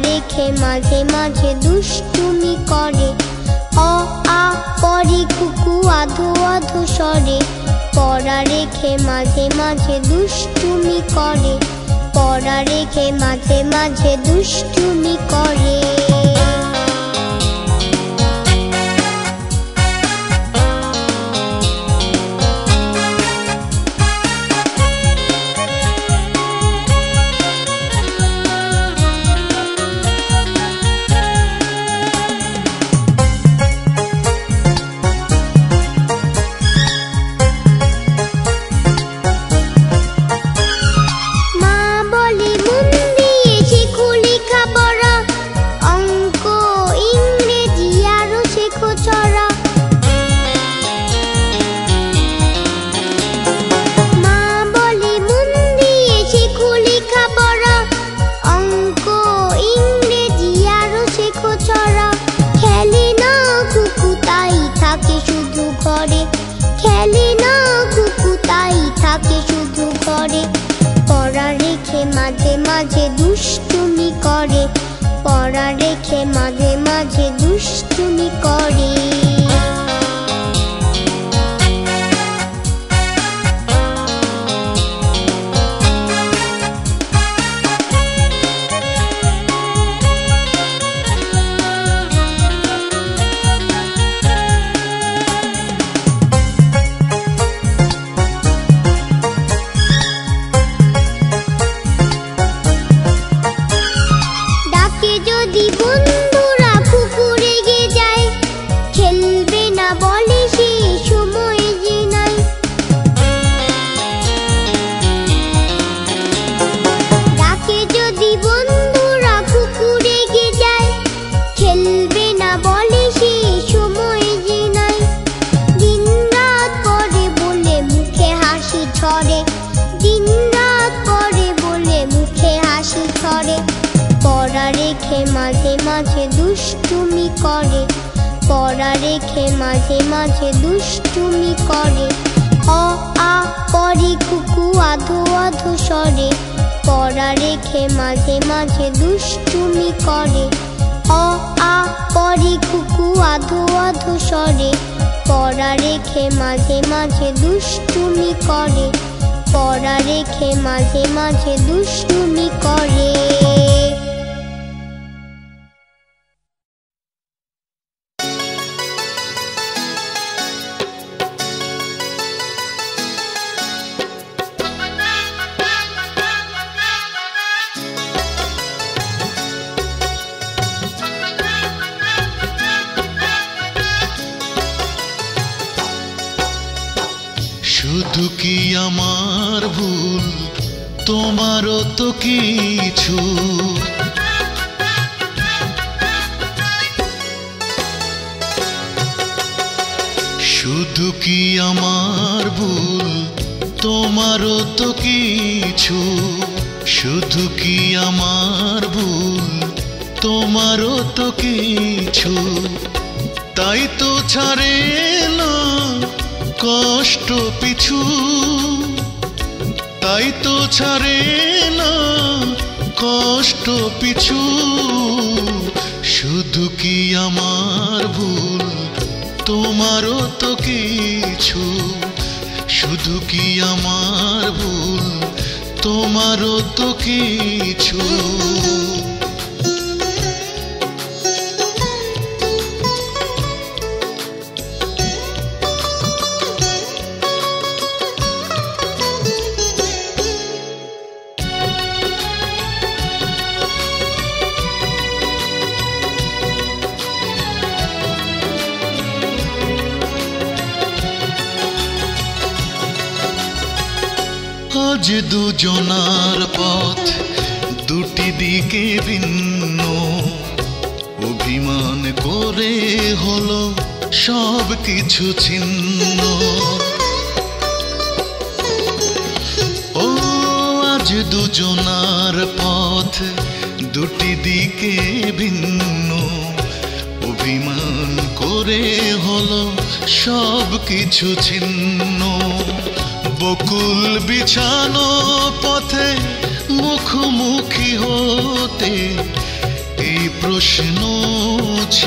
রেখে মাঝে মাঝে দুষ্টুমি করে। অ আ পড়ে কুকু আধো আধো স্বরে, পড়া রেখে মাঝে মাঝে দুষ্টুমি করে, পড়া রেখে মাঝে মাঝে দুষ্টুমি করে। খেলে না কুকু তাই থাকে শুধু ঘরে, পড়া রেখে মাঝে মাঝে দুষ্টুমি করে, পড়া রেখে মাঝে মাঝে দুষ্টুমি করে। পড়া রেখে মাঝে মাঝে দুষ্টুমি করে, পড়া রেখে মাঝে মাঝে দুষ্টুমি করে। অ আ পড়ে কুকু আধো আধো স্বরে, পড়া রেখে মাঝে মাঝে দুষ্টুমি করে। অ আ পড়ে কুকু আধো আধো স্বরে, পড়া রেখে মাঝে মাঝে দুষ্টুমি করে, পড়া রেখে মাঝে মাঝে দুষ্টুমি করে। শুধু কি আমার ভুল, তোমারও তো কিছু, শুধু কি আমার ভুল, তোমারও তো কিছু, শুধু কি আমার ভুল, তোমারও তো কিছু, তাই তো ছাড়ে না কষ্ট পিছু, তাই তো ছাড়ে না কষ্ট পিছু, শুধু কি আমার ভুল, তোমারও তো কিছু, শুধু কি আমার ভুল, তোমারও তো কিছু। আজ দুজনার পথ দুটি দিকে ভিন্ন, অভিমান করে হলো সব কিছু ছিন্ন। ও আজ দুজনার পথ দুটি দিকে ভিন্ন, অভিমান করে হলো সব কিছু ছিন্ন। বকুল বিছানো পথে মুখোমুখি হতে এই প্রশ্ন